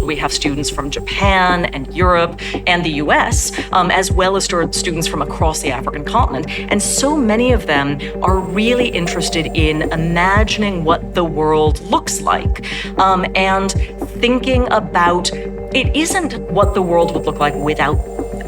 We have students from Japan and Europe and the US, as well as students from across the African continent. And so many of them are really interested in imagining what the world looks like, and thinking about it isn't what the world would look like without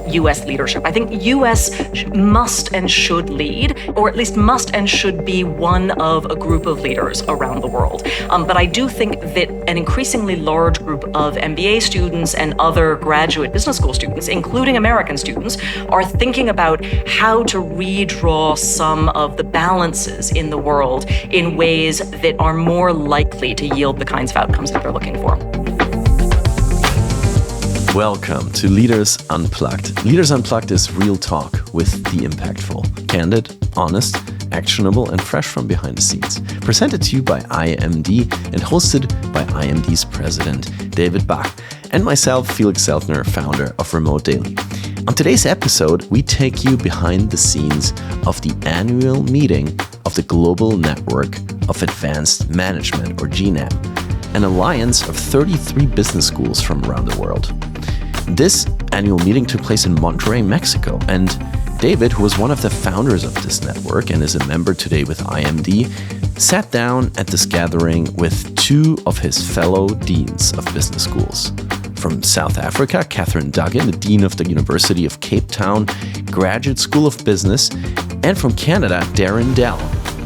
U.S. leadership. I think U.S. must and should lead, or at least must and should be one of a group of leaders around the world. But I do think that an increasingly large group of MBA students and other graduate business school students, including American students, are thinking about how to redraw some of the balances in the world in ways that are more likely to yield the kinds of outcomes that they're looking for. Welcome to Leaders Unplugged. Leaders Unplugged is real talk with the impactful, candid, honest, actionable, and fresh from behind the scenes. Presented to you by IMD and hosted by IMD's President David Bach and myself, Felix Zeltner, founder of Remote Daily. On today's episode, we take you behind the scenes of the annual meeting of the Global Network of Advanced Management, or GNAM, an alliance of 33 business schools from around the world. This annual meeting took place in Monterrey, Mexico, and David, who was one of the founders of this network and is a member today with IMD, sat down at this gathering with two of his fellow deans of business schools. From South Africa, Duggan, the Dean of the University of Cape Town Graduate School of Business, and from Canada, Darren, Dahl,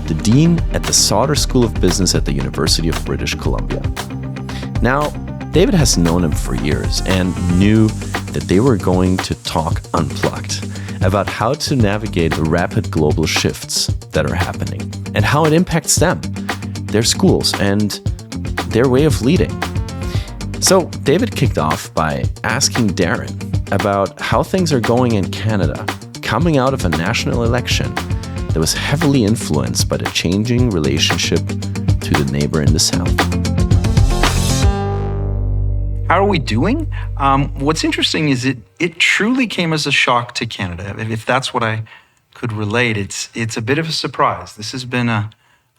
the Dean at the Sauder School of Business at the University of British Columbia. Now, David has known him for years and knew that they were going to talk unplugged about how to navigate the rapid global shifts that are happening and how it impacts them, their schools, and their way of leading. So David kicked off by asking Darren about how things are going in Canada coming out of a national election that was heavily influenced by the changing relationship to the neighbor in the south. How are we doing? What's interesting is it truly came as a shock to Canada. If that's what I could relate, it's a bit of a surprise. This has been a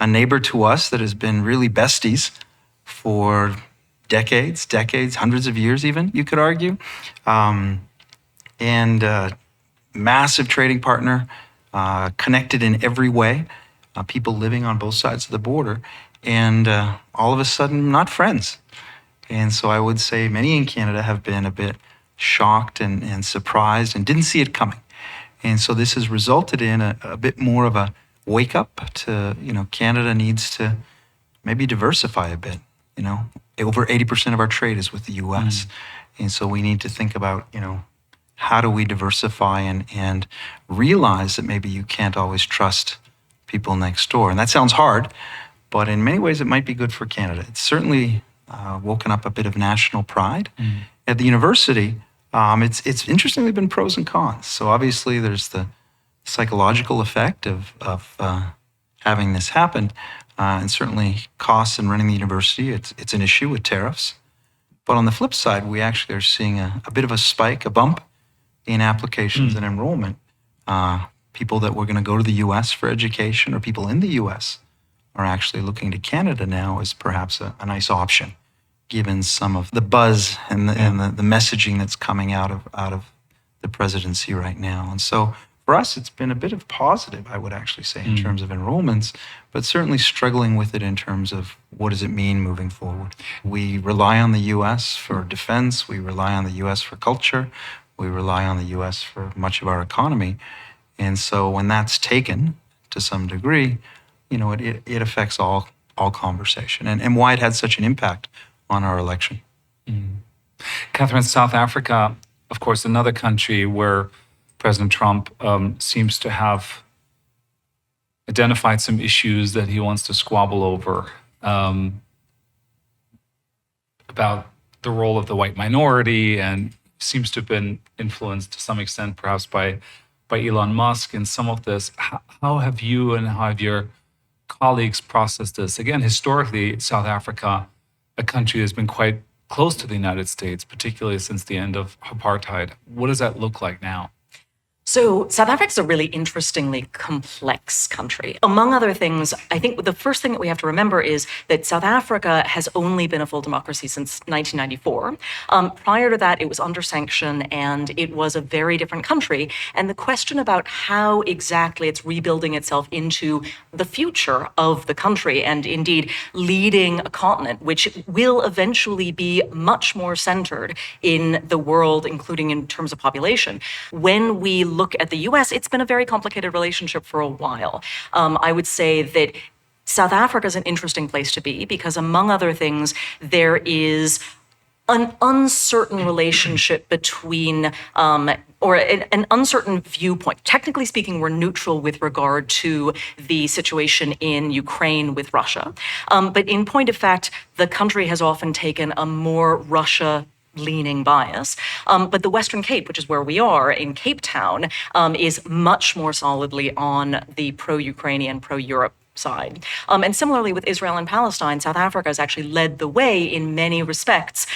neighbor to us that has been really besties for decades, hundreds of years even, you could argue. And massive trading partner, connected in every way, people living on both sides of the border, and all of a sudden not friends. And so I would say many in Canada have been a bit shocked and surprised and didn't see it coming. And so this has resulted in a bit more of a wake up to, Canada needs to maybe diversify a bit. Over 80% of our trade is with the US. And so we need to think about, how do we diversify and realize that maybe you can't always trust people next door. And that sounds hard, but in many ways it might be good for Canada. It's certainly woken up a bit of national pride. At the university, it's interestingly been pros and cons. So obviously there's the psychological effect of having this happen, and certainly costs in running the university. It's an issue with tariffs. But on the flip side, we actually are seeing a bit of a spike, a bump in applications and enrollment. People that were going to go to the U.S. for education, or people in the U.S., are actually looking to Canada now as perhaps a nice option, given some of the buzz and the messaging that's coming out of the presidency right now. And so for us, it's been a bit of positive, I would actually say, in terms of enrollments, but certainly struggling with it in terms of what does it mean moving forward. We rely on the U.S. for defense. We rely on the U.S. for culture. We rely on the U.S. for much of our economy. And so when that's taken to some degree, it affects all conversation and why it had such an impact on our election. Catherine, South Africa, of course, another country where President Trump seems to have identified some issues that he wants to squabble over, about the role of the white minority, and seems to have been influenced to some extent perhaps by Elon Musk in some of this. How have you and how have your colleagues processed this? Again, historically, South Africa, a country that's been quite close to the United States, particularly since the end of apartheid. What does that look like now? So South Africa is a really interestingly complex country. Among other things, I think the first thing that we have to remember is that South Africa has only been a full democracy since 1994. Prior to that, it was under sanction and it was a very different country. And the question about how exactly it's rebuilding itself into the future of the country and indeed leading a continent, which will eventually be much more centered in the world, including in terms of population. When we look at the US, it's been a very complicated relationship for a while. I would say that South Africa is an interesting place to be because, among other things, there is an uncertain relationship between, or an uncertain viewpoint. Technically speaking, we're neutral with regard to the situation in Ukraine with Russia. But in point of fact, the country has often taken a more Russia-leaning bias. But the Western Cape, which is where we are in Cape Town, is much more solidly on the pro-Ukrainian, pro-Europe side. And similarly with Israel and Palestine, South Africa has actually led the way in many respects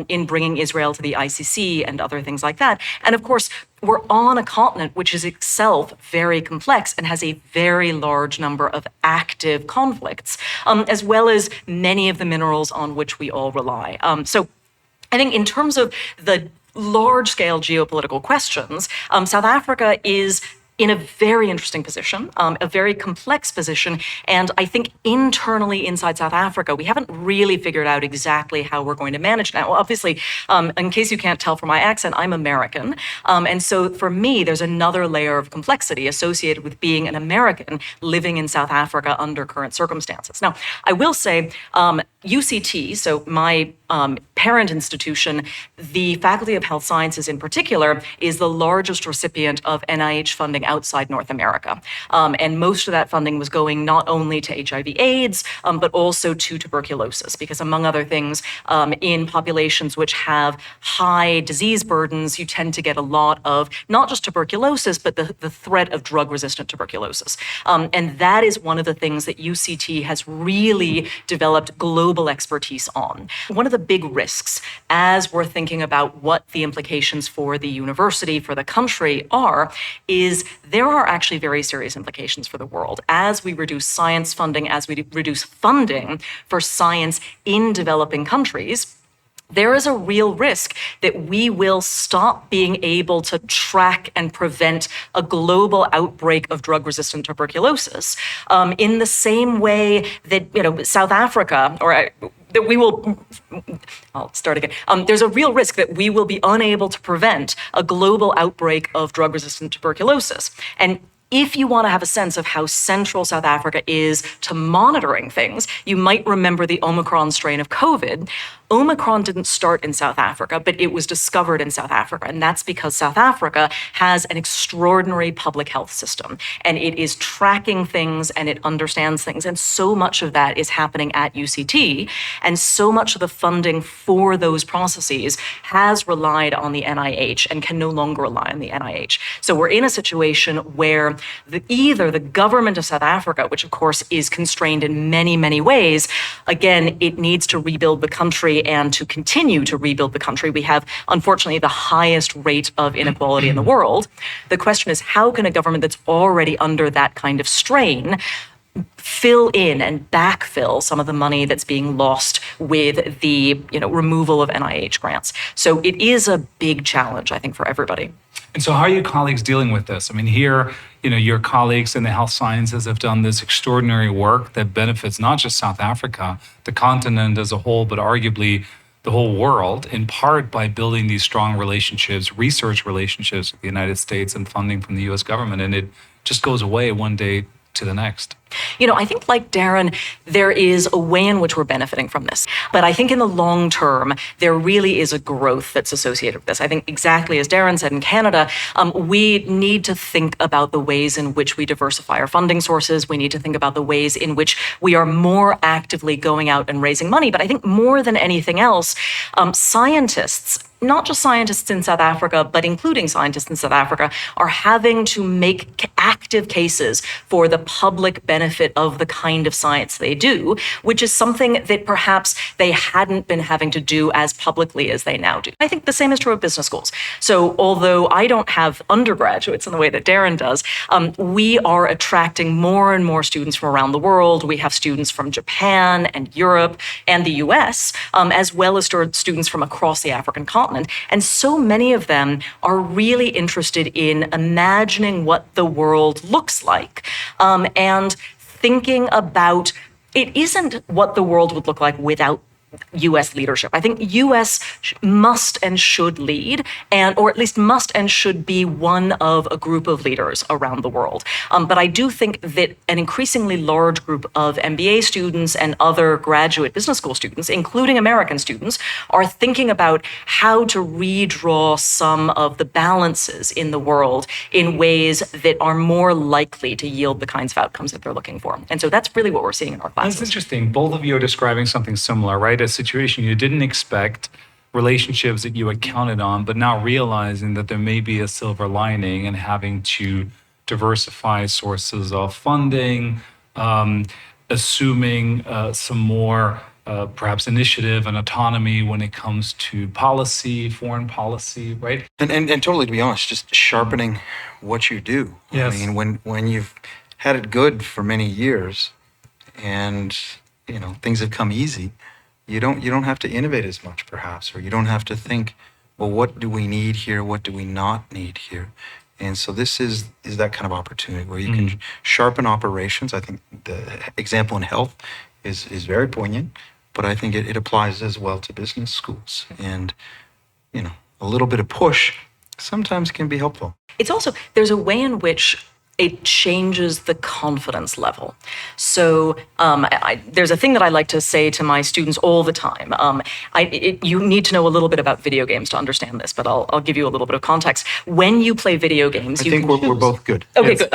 in bringing Israel to the ICC and other things like that. And of course, we're on a continent which is itself very complex and has a very large number of active conflicts, as well as many of the minerals on which we all rely. So I think in terms of the large-scale geopolitical questions, South Africa is in a very interesting position, a very complex position. And I think internally inside South Africa, we haven't really figured out exactly how we're going to manage now. Well, obviously, in case you can't tell from my accent, I'm American. And so for me, there's another layer of complexity associated with being an American living in South Africa under current circumstances. Now, I will say, UCT, so my parent institution, the Faculty of Health Sciences in particular, is the largest recipient of NIH funding outside North America. And most of that funding was going not only to HIV/AIDS, but also to tuberculosis, because among other things, in populations which have high disease burdens, you tend to get a lot of not just tuberculosis, but the threat of drug-resistant tuberculosis. And that is one of the things that UCT has really developed global expertise on. One of the big risks as we're thinking about what the implications for the university, for the country are, is there are actually very serious implications for the world. As we reduce science funding, as we reduce funding for science in developing countries, there is a real risk that we will stop being able to track and prevent a global outbreak of drug-resistant tuberculosis in the same way that, South Africa, or that we will, I'll start again. There's a real risk that we will be unable to prevent a global outbreak of drug-resistant tuberculosis. And if you want to have a sense of how central South Africa is to monitoring things, you might remember the Omicron strain of COVID. Omicron didn't start in South Africa, but it was discovered in South Africa. And that's because South Africa has an extraordinary public health system. And it is tracking things and it understands things. And so much of that is happening at UCT. And so much of the funding for those processes has relied on the NIH and can no longer rely on the NIH. So we're in a situation where either the government of South Africa, which of course is constrained in many, many ways, again, it needs to rebuild the country and to continue to rebuild the country. We have, unfortunately, the highest rate of inequality in the world. The question is, how can a government that's already under that kind of strain fill in and backfill some of the money that's being lost with the removal of NIH grants? So it is a big challenge, I think, for everybody. And so how are your colleagues dealing with this? I mean, here, your colleagues in the health sciences have done this extraordinary work that benefits not just South Africa, the continent as a whole, but arguably the whole world, in part by building these strong relationships, research relationships with the United States and funding from the US government. And it just goes away one day to the next. I think like Darren, there is a way in which we're benefiting from this. But I think in the long term, there really is a growth that's associated with this. I think exactly as Darren said, in Canada, we need to think about the ways in which we diversify our funding sources. We need to think about the ways in which we are more actively going out and raising money. But I think more than anything else, scientists, not just scientists in South Africa, but including scientists in South Africa, are having to make active cases for the public benefit benefit of the kind of science they do, which is something that perhaps they hadn't been having to do as publicly as they now do. I think the same is true of business schools. So although I don't have undergraduates in the way that Darren does, we are attracting more and more students from around the world. We have students from Japan and Europe and the US, as well as students from across the African continent. And so many of them are really interested in imagining what the world looks like, and thinking about it isn't what the world would look like without U.S. leadership. I think U.S. must and should lead, or at least must and should be one of a group of leaders around the world. But I do think that an increasingly large group of MBA students and other graduate business school students, including American students, are thinking about how to redraw some of the balances in the world in ways that are more likely to yield the kinds of outcomes that they're looking for. And so that's really what we're seeing in our classes. That's interesting. Both of you are describing something similar, right? A situation you didn't expect, relationships that you had counted on, but now realizing that there may be a silver lining and having to diversify sources of funding, assuming some more perhaps initiative and autonomy when it comes to policy, foreign policy, right? And totally, to be honest, just sharpening what you do. Yes. I mean, when you've had it good for many years and things have come easy, you don't have to innovate as much, perhaps, or you don't have to think, well, what do we need here? What do we not need here? And so this is that kind of opportunity where you can sharpen operations. I think the example in health is very poignant, but I think it applies as well to business schools. And, a little bit of push sometimes can be helpful. It's also, there's a way in which it changes the confidence level. So there's a thing that I like to say to my students all the time. You need to know a little bit about video games to understand this, but I'll give you a little bit of context. When you play video games, I think we're both good. Okay, Yes. good.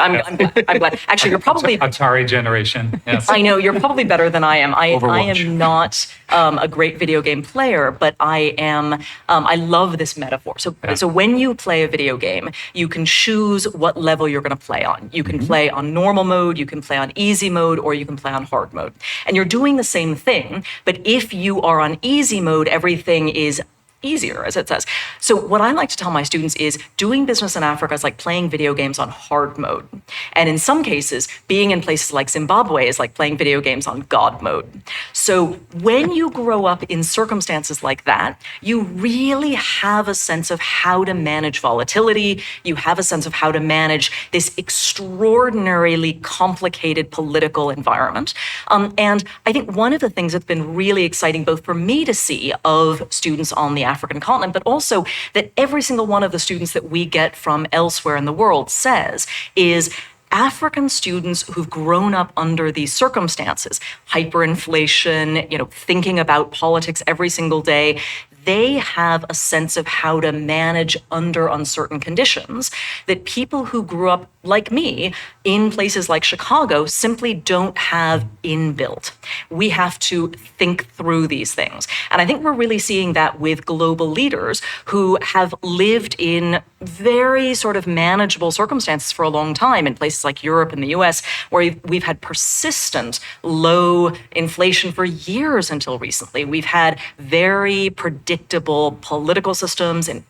I'm glad. Actually, you're probably Atari generation. Yes. I know you're probably better than I am. I Overwatch. am not a great video game player, but I am. I love this metaphor. So when you play a video game, you can choose what level you're going to play on. You can play on normal mode, you can play on easy mode, or you can play on hard mode. And you're doing the same thing, but if you are on easy mode, everything is easier, as it says. So what I like to tell my students is doing business in Africa is like playing video games on hard mode. And in some cases, being in places like Zimbabwe is like playing video games on God mode. So when you grow up in circumstances like that, you really have a sense of how to manage volatility. You have a sense of how to manage this extraordinarily complicated political environment. And I think one of the things that's been really exciting, both for me to see of students on the African continent, but also that every single one of the students that we get from elsewhere in the world says is African students who've grown up under these circumstances, hyperinflation, thinking about politics every single day, they have a sense of how to manage under uncertain conditions that people who grew up like me in places like Chicago simply don't have inbuilt. We have to think through these things. And I think we're really seeing that with global leaders who have lived in very sort of manageable circumstances for a long time in places like Europe and the US, where we've had persistent low inflation for years until recently. We've had very predictable political systems and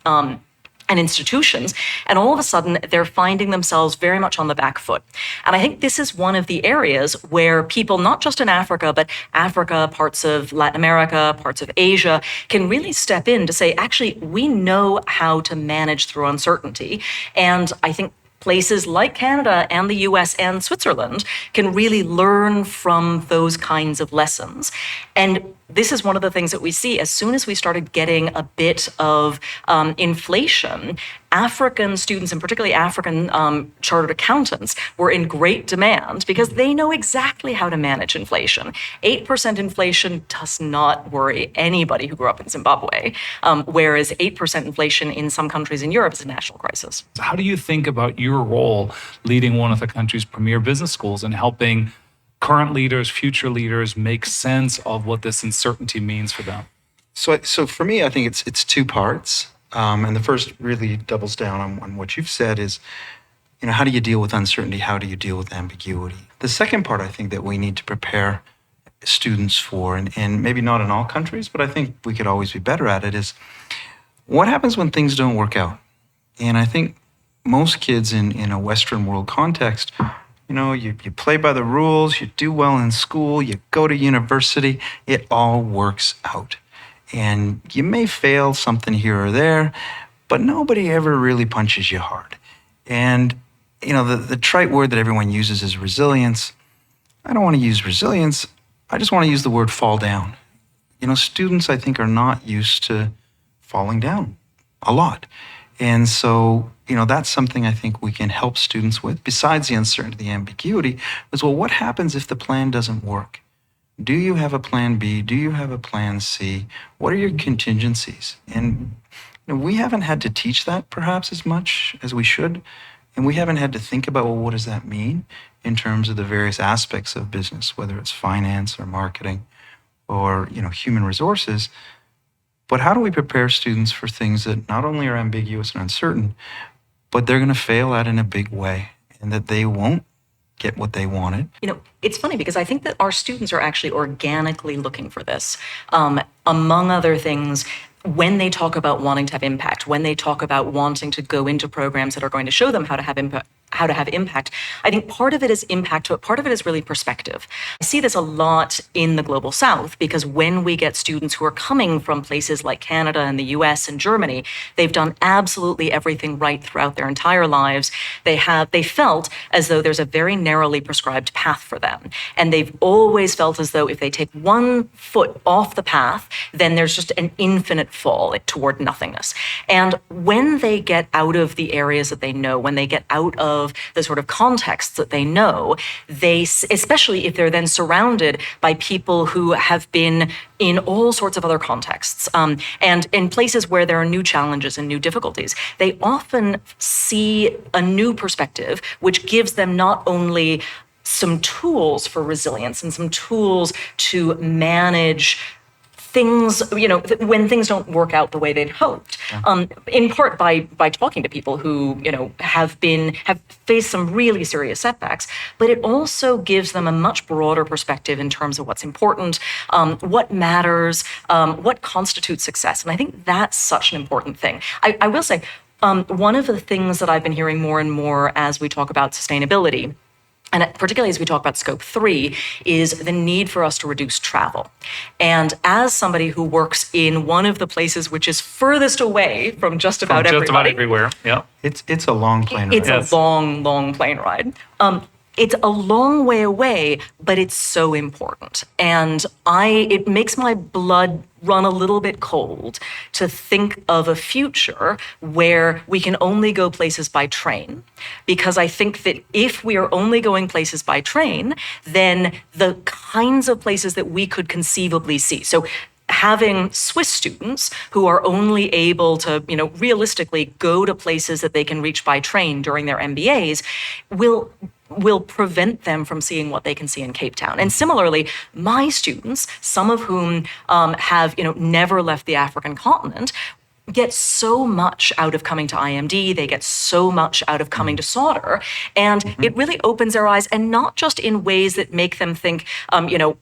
institutions, and all of a sudden they're finding themselves very much on the back foot. And I think this is one of the areas where people, not just in Africa, but Africa, parts of Latin America, parts of Asia, can really step in to say, actually, we know how to manage through uncertainty. And I think places like Canada and the US and Switzerland can really learn from those kinds of lessons. And this is one of the things that we see as soon as we started getting a bit of inflation. African students, and particularly African chartered accountants, were in great demand because they know exactly how to manage inflation. 8% inflation does not worry anybody who grew up in Zimbabwe, whereas 8% inflation in some countries in Europe is a national crisis. So how do you think about your role leading one of the country's premier business schools and helping current leaders, future leaders make sense of what this uncertainty means for them? So for me, I think it's two parts. And the first really doubles down on what you've said is how do you deal with uncertainty? How do you deal with ambiguity? The second part I think that we need to prepare students for, and maybe not in all countries, but I think we could always be better at it, is what happens when things don't work out? And I think most kids in a Western world context, you play by the rules, you do well in school, you go to university, it all works out. And you may fail something here or there, but nobody ever really punches you hard. And, the trite word that everyone uses is resilience. I don't want to use resilience. I just want to use the word fall down. Students, I think, are not used to falling down a lot. And so, that's something I think we can help students with, besides the uncertainty, the ambiguity, is, well, what happens if the plan doesn't work? Do you have a plan B? Do you have a plan C? What are your contingencies? And we haven't had to teach that perhaps as much as we should. And we haven't had to think about, well, what does that mean in terms of the various aspects of business, whether it's finance or marketing or, human resources. But how do we prepare students for things that not only are ambiguous and uncertain, but they're going to fail at in a big way, and that they won't get what they wanted? It's funny because I think that our students are actually organically looking for this. Among other things, when they talk about wanting to have impact, when they talk about wanting to go into programs that are going to show them how to have impact, I think part of it is impact, but part of it is really perspective. I see this a lot in the Global South because when we get students who are coming from places like Canada and the US and Germany, they've done absolutely everything right throughout their entire lives. They felt as though there's a very narrowly prescribed path for them. And they've always felt as though if they take one foot off the path, then there's just an infinite fall toward nothingness. And when they get out of the areas that they know, when they get out of the sort of contexts that they know, especially if they're then surrounded by people who have been in all sorts of other contexts and in places where there are new challenges and new difficulties, they often see a new perspective, which gives them not only some tools for resilience and some tools to manage things, when things don't work out the way they'd hoped, in part by talking to people who, have faced some really serious setbacks, but it also gives them a much broader perspective in terms of what's important, what matters, what constitutes success. And I think that's such an important thing. I will say, one of the things that I've been hearing more and more as we talk about sustainability, and particularly as we talk about scope 3, is the need for us to reduce travel. And as somebody who works in one of the places which is furthest away from just about everywhere, yeah. It's a long plane ride. It's a long, long plane ride. It's a long way away, but it's so important. And it makes my blood run a little bit cold to think of a future where we can only go places by train. Because I think that if we are only going places by train, then the kinds of places that we could conceivably see. So having Swiss students who are only able to, realistically go to places that they can reach by train during their MBAs will prevent them from seeing what they can see in Cape Town. And similarly, my students, some of whom have never left the African continent, get so much out of coming to IMD, they get so much out of coming to Sauder, and it really opens their eyes, and not just in ways that make them think,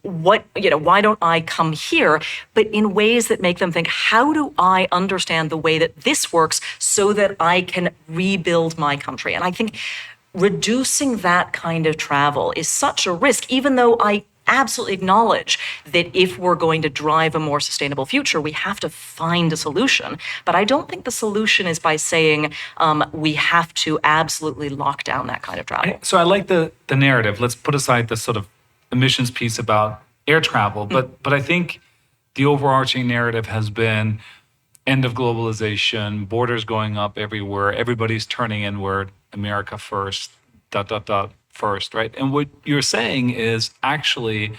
why don't I come here, but in ways that make them think, how do I understand the way that this works so that I can rebuild my country? And I think reducing that kind of travel is such a risk, even though I absolutely acknowledge that if we're going to drive a more sustainable future, we have to find a solution. But I don't think the solution is by saying we have to absolutely lock down that kind of travel. So I like the narrative. Let's put aside the sort of emissions piece about air travel. But I think the overarching narrative has been end of globalization, borders going up everywhere, everybody's turning inward, America first, ... first, right? And what you're saying is actually,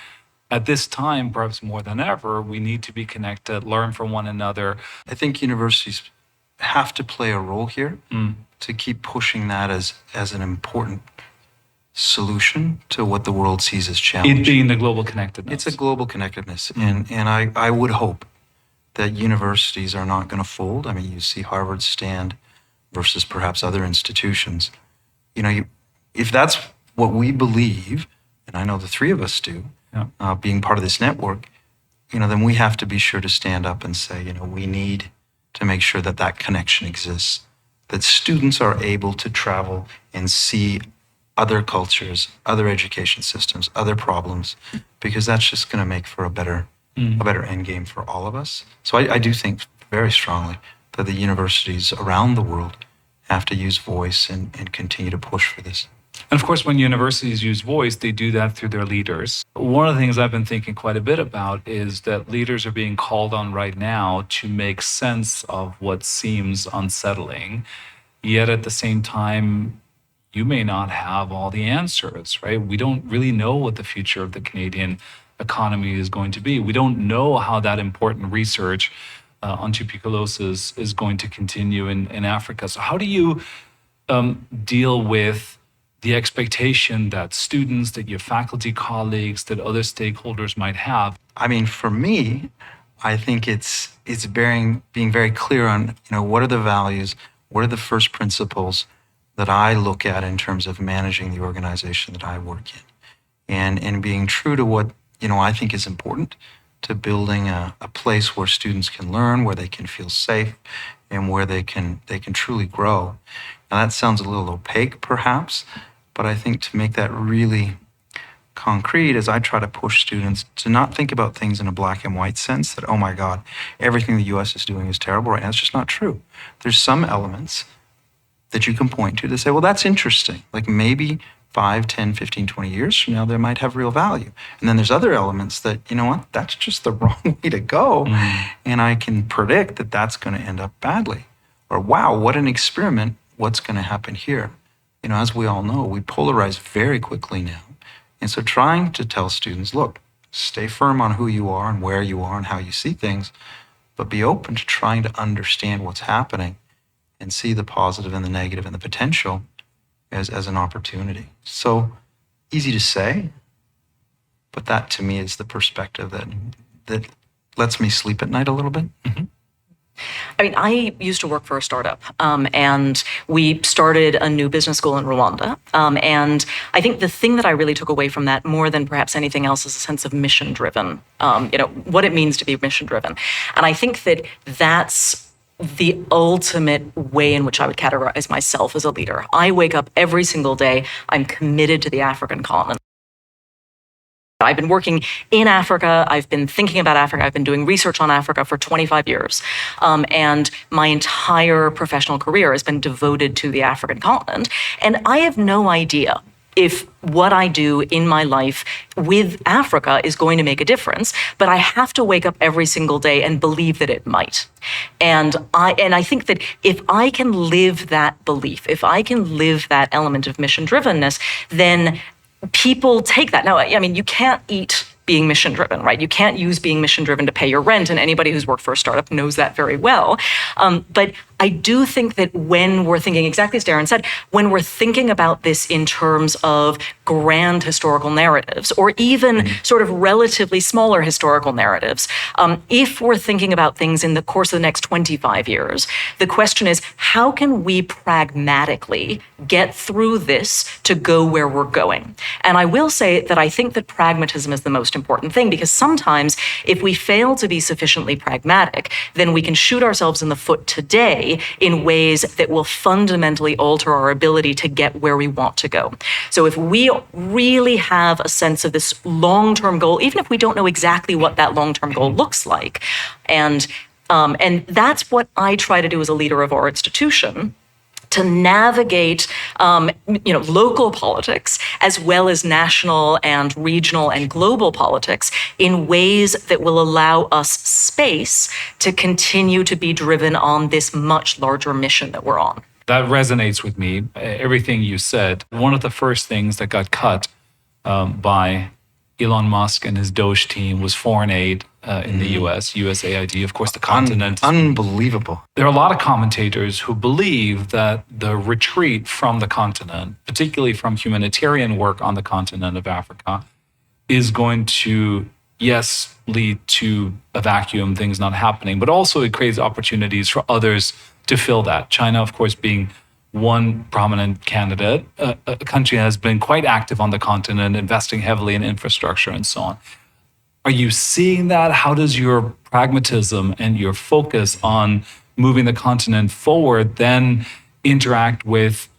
at this time, perhaps more than ever, we need to be connected, learn from one another. I think universities have to play a role here to keep pushing that as an important solution to what the world sees as challenging. It being the global connectedness. It's a global connectedness. And I would hope that universities are not going to fold. I mean, you see Harvard stand versus perhaps other institutions. if that's what we believe, and I know the three of us do, being part of this network, then we have to be sure to stand up and say, we need to make sure that that connection exists, that students are able to travel and see other cultures, other education systems, other problems, because that's just going to make for a better end game for all of us. So I do think very strongly that the universities around the world have to use voice and continue to push for this. And of course, when universities use voice, they do that through their leaders. One of the things I've been thinking quite a bit about is that leaders are being called on right now to make sense of what seems unsettling, yet at the same time, you may not have all the answers, right? We don't really know what the future of the Canadian economy is going to be. We don't know how that important research on tuberculosis is going to continue in Africa. So how do you deal with the expectation that students, that your faculty colleagues, that other stakeholders might have? I mean, for me, I think it's being very clear on, what are the values, what are the first principles that I look at in terms of managing the organization that I work in, and being true to what, I think is important to building a place where students can learn, where they can feel safe, and where they can truly grow. Now that sounds a little opaque perhaps, but I think to make that really concrete is I try to push students to not think about things in a black and white sense that, oh my God, everything the US is doing is terrible right now. It's just not true. There's some elements that you can point to say, well, that's interesting. Like maybe 5, 10, 15, 20 years from now, they might have real value. And then there's other elements that, that's just the wrong way to go. And I can predict that that's going to end up badly. Or, wow, what an experiment. What's going to happen here? As we all know, we polarize very quickly now. And so trying to tell students, look, stay firm on who you are and where you are and how you see things, but be open to trying to understand what's happening and see the positive and the negative and the potential as an opportunity. So easy to say, but that to me is the perspective that lets me sleep at night a little bit. Mm-hmm. I mean, I used to work for a startup, and we started a new business school in Rwanda. And I think the thing that I really took away from that more than perhaps anything else is a sense of mission-driven, what it means to be mission-driven. And I think that that's the ultimate way in which I would categorize myself as a leader. I wake up every single day. I'm committed to the African continent. I've been working in Africa. I've been thinking about Africa. I've been doing research on Africa for 25 years. And my entire professional career has been devoted to the African continent. And I have no idea if what I do in my life with Africa is going to make a difference, but I have to wake up every single day and believe that it might. And I think that if I can live that belief, if I can live that element of mission-drivenness, then people take that. Now, I mean, you can't eat being mission-driven, right? You can't use being mission-driven to pay your rent, and anybody who's worked for a startup knows that very well. But I do think that when we're thinking, exactly as Darren said, when we're thinking about this in terms of grand historical narratives, or even sort of relatively smaller historical narratives, if we're thinking about things in the course of the next 25 years, the question is, how can we pragmatically get through this to go where we're going? And I will say that I think that pragmatism is the most important thing, because sometimes if we fail to be sufficiently pragmatic, then we can shoot ourselves in the foot today in ways that will fundamentally alter our ability to get where we want to go. So if we really have a sense of this long-term goal, even if we don't know exactly what that long-term goal looks like, and that's what I try to do as a leader of our institution, to navigate, local politics as well as national and regional and global politics in ways that will allow us space to continue to be driven on this much larger mission that we're on. That resonates with me. Everything you said. One of the first things that got cut by Elon Musk and his Doge team was foreign aid in the US, USAID, of course, the continent. Unbelievable. There are a lot of commentators who believe that the retreat from the continent, particularly from humanitarian work on the continent of Africa, is going to, yes, lead to a vacuum, things not happening, but also it creates opportunities for others to fill that. China, of course, being one prominent candidate, a country that has been quite active on the continent, investing heavily in infrastructure and so on. Are you seeing that? How does your pragmatism and your focus on moving the continent forward then interact with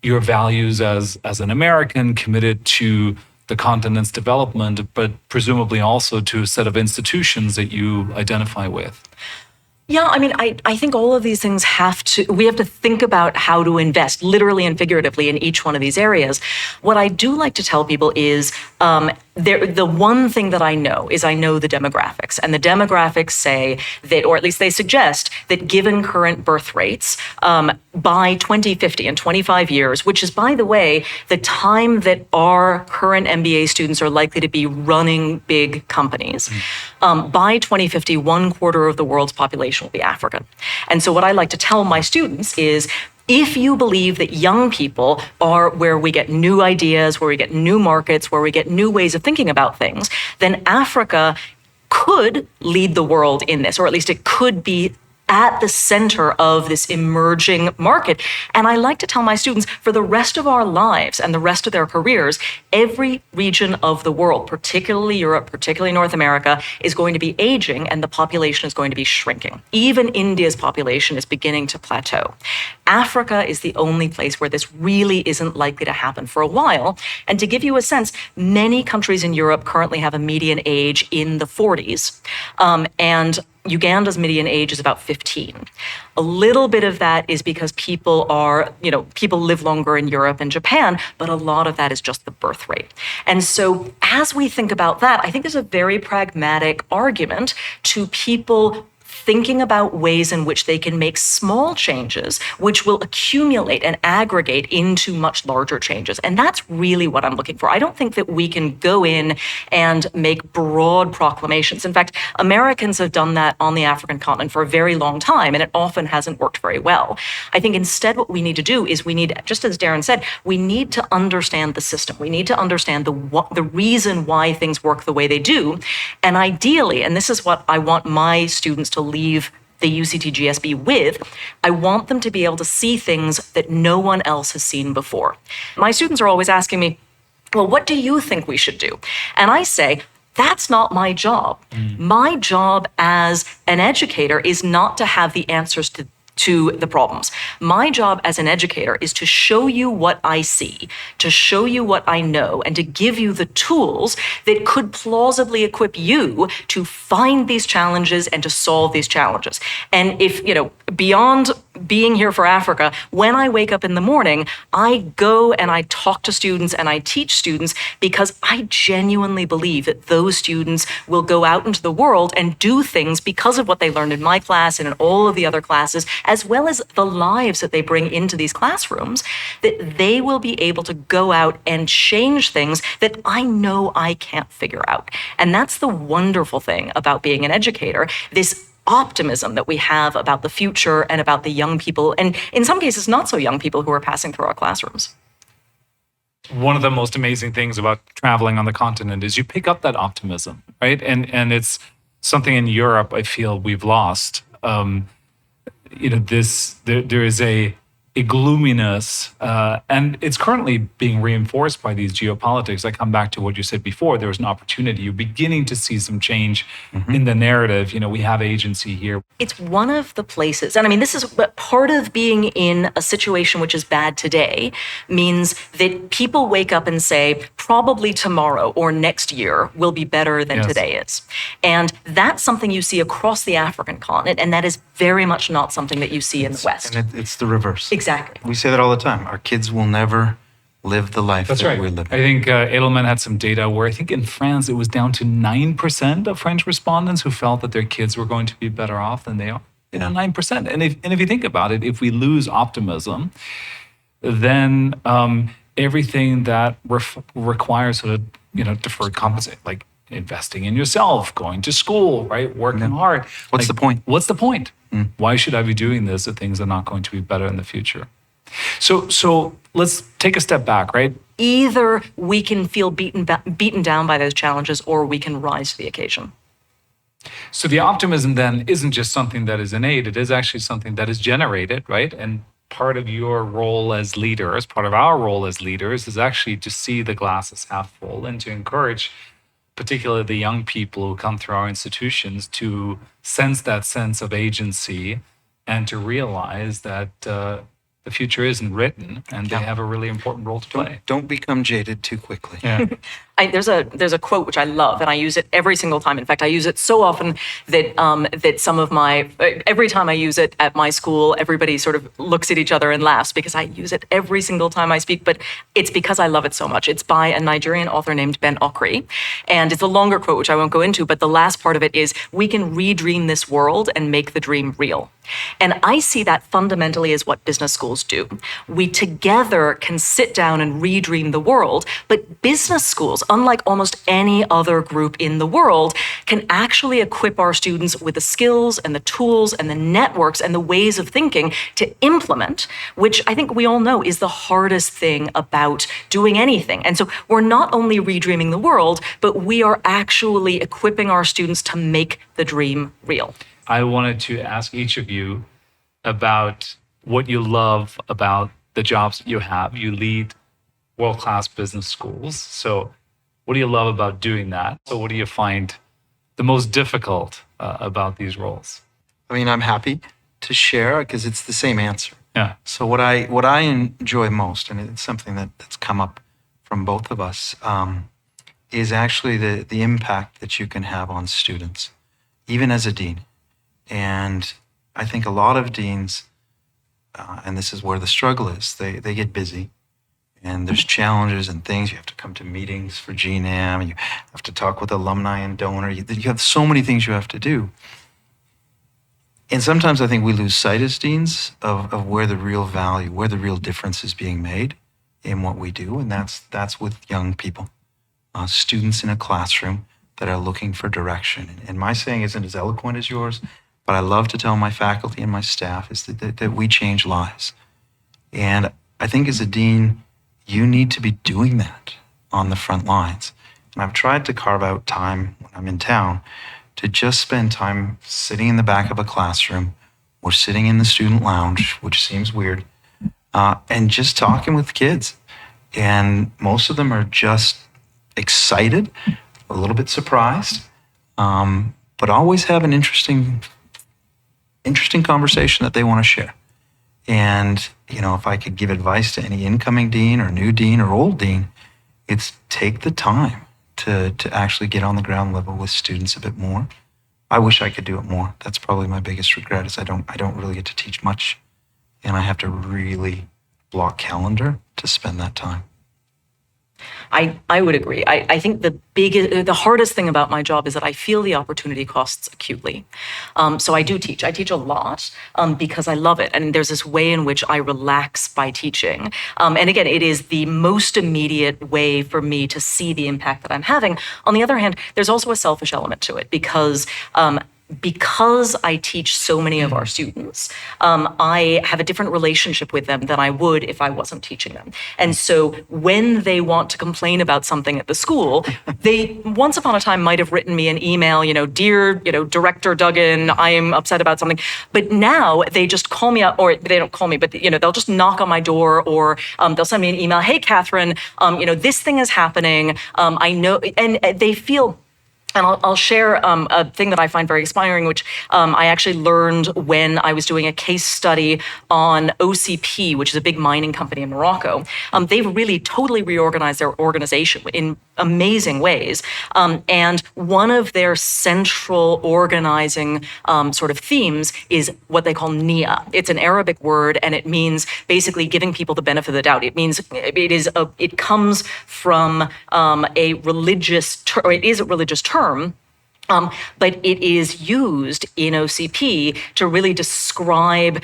your values as an American committed to the continent's development, but presumably also to a set of institutions that you identify with? Yeah, I mean, I think all of these things we have to think about how to invest literally and figuratively in each one of these areas. What I do like to tell people is the one thing that I know the demographics, and the demographics say that, or at least they suggest that given current birth rates, by 2050, in 25 years, which is, by the way, the time that our current MBA students are likely to be running big companies, by 2050, 1/4 of the world's population will be African. And so what I like to tell my students is, if you believe that young people are where we get new ideas, where we get new markets, where we get new ways of thinking about things, then Africa could lead the world in this, or at least it could be at the center of this emerging market. And I like to tell my students, for the rest of our lives and the rest of their careers, every region of the world, particularly Europe, particularly North America, is going to be aging and the population is going to be shrinking. Even India's population is beginning to plateau. Africa is the only place where this really isn't likely to happen for a while. And to give you a sense, many countries in Europe currently have a median age in the 40s. And Uganda's median age is about 15. A little bit of that is because people live longer in Europe and Japan, but a lot of that is just the birth rate. And so as we think about that, I think there's a very pragmatic argument to people thinking about ways in which they can make small changes, which will accumulate and aggregate into much larger changes. And that's really what I'm looking for. I don't think that we can go in and make broad proclamations. In fact, Americans have done that on the African continent for a very long time, and it often hasn't worked very well. I think instead what we need to do is just as Darren said, we need to understand the system. We need to understand the reason why things work the way they do. And ideally, and this is what I want my students to leave the UCT-GSB with, I want them to be able to see things that no one else has seen before. My students are always asking me, well, what do you think we should do? And I say, that's not my job. My job as an educator is not to have the answers to the problems. My job as an educator is to show you what I see, to show you what I know, and to give you the tools that could plausibly equip you to find these challenges and to solve these challenges. And if, beyond being here for Africa, when I wake up in the morning, I go and I talk to students and I teach students because I genuinely believe that those students will go out into the world and do things because of what they learned in my class and in all of the other classes, as well as the lives that they bring into these classrooms, that they will be able to go out and change things that I know I can't figure out. And that's the wonderful thing about being an educator, this optimism that we have about the future and about the young people, and in some cases not so young people who are passing through our classrooms. One of the most amazing things about traveling on the continent is you pick up that optimism, right? And it's something in Europe I feel we've lost. There is a gloominess, and it's currently being reinforced by these geopolitics. I come back to what you said before. There was an opportunity. You're beginning to see some change in the narrative. We have agency here. It's one of the places, and I mean, this is part of being in a situation which is bad today, means that people wake up and say, probably tomorrow or next year will be better than today is. And that's something you see across the African continent, and that is very much not something that you see in the West. And it's the reverse. Exactly. We say that all the time. Our kids will never live the life that we're living. I think Edelman had some data where I think in France it was down to 9% of French respondents who felt that their kids were going to be better off than they are. 9%. And if you think about it, if we lose optimism, then everything that requires sort of deferred compensation, like investing in yourself, going to school, right, working hard. What's the point? What's the point? Why should I be doing this if things are not going to be better in the future? So let's take a step back, right? Either we can feel beaten down by those challenges, or we can rise to the occasion. So the optimism then isn't just something that is innate, it is actually something that is generated, right? And part of your role as leaders, part of our role as leaders, is actually to see the glass as half full and to encourage particularly the young people who come through our institutions to sense that sense of agency and to realize that the future isn't written and they have a really important role to play. Don't become jaded too quickly. Yeah. There's a quote which I love, and I use it every single time. In fact, I use it so often that every time I use it at my school, everybody sort of looks at each other and laughs because I use it every single time I speak. But it's because I love it so much. It's by a Nigerian author named Ben Okri, and it's a longer quote which I won't go into. But the last part of it is, "We can redream this world and make the dream real." And I see that fundamentally as what business schools do. We together can sit down and redream the world, but business schools, unlike almost any other group in the world, can actually equip our students with the skills and the tools and the networks and the ways of thinking to implement, which I think we all know is the hardest thing about doing anything. And so we're not only redreaming the world, but we are actually equipping our students to make the dream real. I wanted to ask each of you about what you love about the jobs that you have. You lead world-class business schools. So what do you love about doing that? So what do you find the most difficult about these roles? I mean, I'm happy to share because it's the same answer. Yeah. So what I enjoy most, and it's something that's come up from both of us, is actually the impact that you can have on students, even as a dean. And I think a lot of deans, and this is where the struggle is, they get busy and there's challenges and things. You have to come to meetings for GNAM, you have to talk with alumni and donor. You have so many things you have to do. And sometimes I think we lose sight as deans of where the real value, where the real difference is being made in what we do. And that's with young people, students in a classroom that are looking for direction. And my saying isn't as eloquent as yours, but I love to tell my faculty and my staff is that we change lives. And I think as a dean, you need to be doing that on the front lines. And I've tried to carve out time when I'm in town to just spend time sitting in the back of a classroom or sitting in the student lounge, which seems weird, and just talking with kids. And most of them are just excited, a little bit surprised, but always have an interesting conversation that they want to share. And, if I could give advice to any incoming dean or new dean or old dean, it's take the time to actually get on the ground level with students a bit more. I wish I could do it more. That's probably my biggest regret is I don't really get to teach much, and I have to really block calendar to spend that time. I would agree. I think the hardest thing about my job is that I feel the opportunity costs acutely. So I do teach. I teach a lot because I love it. And there's this way in which I relax by teaching. And again, it is the most immediate way for me to see the impact that I'm having. On the other hand, there's also a selfish element to it because I teach so many of our students, I have a different relationship with them than I would if I wasn't teaching them. And so when they want to complain about something at the school, they once upon a time might have written me an email, dear, Director Duggan, I am upset about something. But now they just call me up, or they don't call me, but they'll just knock on my door, or they'll send me an email. Hey, Catherine, this thing is happening. I know, and they feel. And I'll share a thing that I find very inspiring, which I actually learned when I was doing a case study on OCP, which is a big mining company in Morocco. They've really totally reorganized their organization in amazing ways. And one of their central organizing sort of themes is what they call Nia. It's an Arabic word, and it means basically giving people the benefit of the doubt. It means it comes from a religious term. But it is used in OCP to really describe,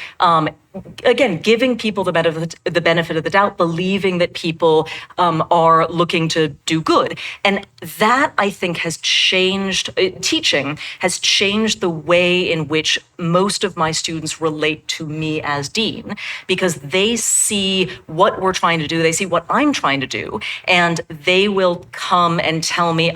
again, giving people the benefit of the doubt, believing that people are looking to do good. And that, I think, has changed, teaching has changed the way in which most of my students relate to me as dean, because they see what we're trying to do, they see what I'm trying to do, and they will come and tell me,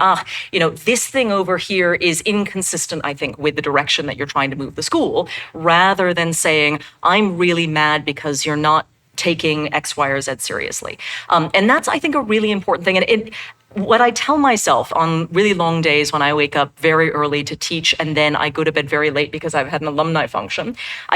this thing over here is inconsistent, I think, with the direction that you're trying to move the school, rather than saying, I'm really really mad because you're not taking X, Y, or Z seriously. And that's, I think, a really important thing. And what I tell myself on really long days when I wake up very early to teach and then I go to bed very late because I've had an alumni function,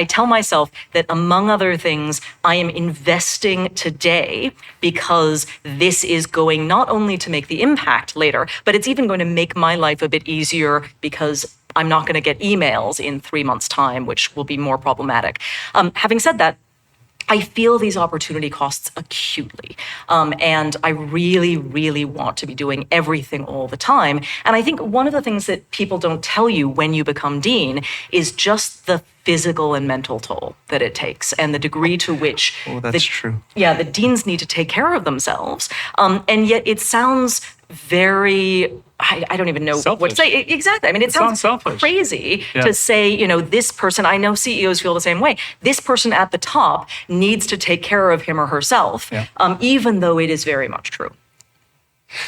I tell myself that among other things, I am investing today because this is going not only to make the impact later, but it's even going to make my life a bit easier because I'm not going to get emails in 3 months' time, which will be more problematic. Having said that, I feel these opportunity costs acutely. And I really, really want to be doing everything all the time. And I think one of the things that people don't tell you when you become dean is just the physical and mental toll that it takes and the degree to which that's true. Yeah, the deans need to take care of themselves. And yet it sounds very, I don't even know what to say. Exactly. I mean, it sounds selfish. Crazy to say, this person, I know CEOs feel the same way. This person at the top needs to take care of him or herself, even though it is very much true.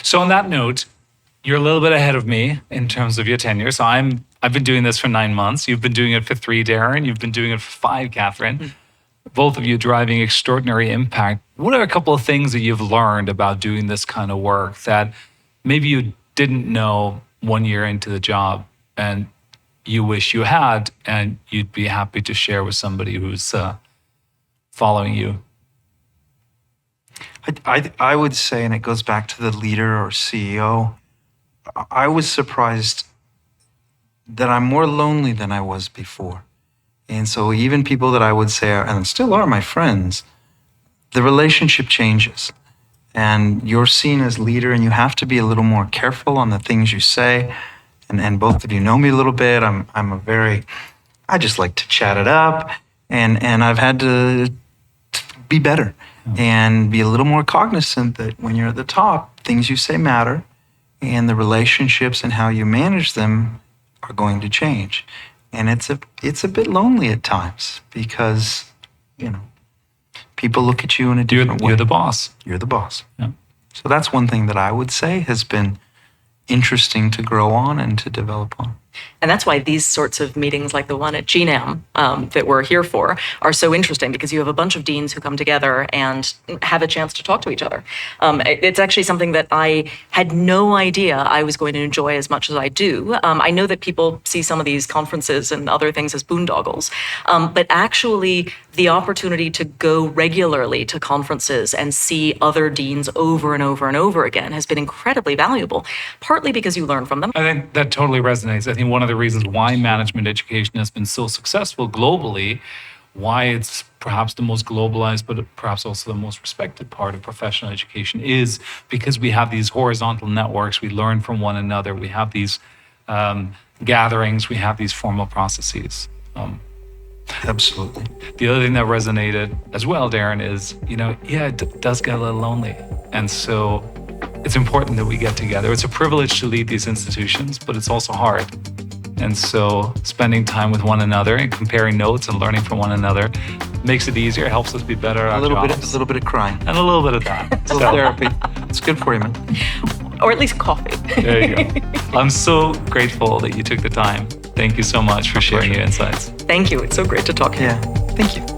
So on that note, you're a little bit ahead of me in terms of your tenure. So I've been doing this for 9 months. You've been doing it for 3, Darren. You've been doing it for 5, Catherine. Both of you driving extraordinary impact. What are a couple of things that you've learned about doing this kind of work that maybe you didn't know 1 year into the job and you wish you had and you'd be happy to share with somebody who's following you? I would say, and it goes back to the leader or CEO, I was surprised that I'm more lonely than I was before. And so even people that I would say are, and still are my friends, the relationship changes. And you're seen as leader and you have to be a little more careful on the things you say. And both of you know me a little bit. I just like to chat it up. And I've had to be better and be a little more cognizant that when you're at the top, things you say matter and the relationships and how you manage them are going to change. And it's a bit lonely at times because, people look at you in a different way. You're the boss. You're the boss. Yeah. So that's one thing that I would say has been interesting to grow on and to develop on. And that's why these sorts of meetings like the one at GNAM that we're here for are so interesting, because you have a bunch of deans who come together and have a chance to talk to each other. It's actually something that I had no idea I was going to enjoy as much as I do. I know that people see some of these conferences and other things as boondoggles, but actually the opportunity to go regularly to conferences and see other deans over and over and over again has been incredibly valuable, partly because you learn from them. I think that totally resonates. I think one of the reasons why management education has been so successful globally, why it's perhaps the most globalized, but perhaps also the most respected part of professional education, is because we have these horizontal networks. We learn from one another. We have these gatherings. We have these formal processes. Absolutely. The other thing that resonated as well, Darren, is, it does get a little lonely. And so it's important that we get together. It's a privilege to lead these institutions, but it's also hard. And so spending time with one another and comparing notes and learning from one another makes it easier, helps us be better at our jobs. A little bit of crying. And a little bit of that. A little therapy. It's good for you, man. Or at least coffee. There you go. I'm so grateful that you took the time. Thank you so much for sharing your insights. Thank you. It's so great to talk to you. Yeah. Thank you.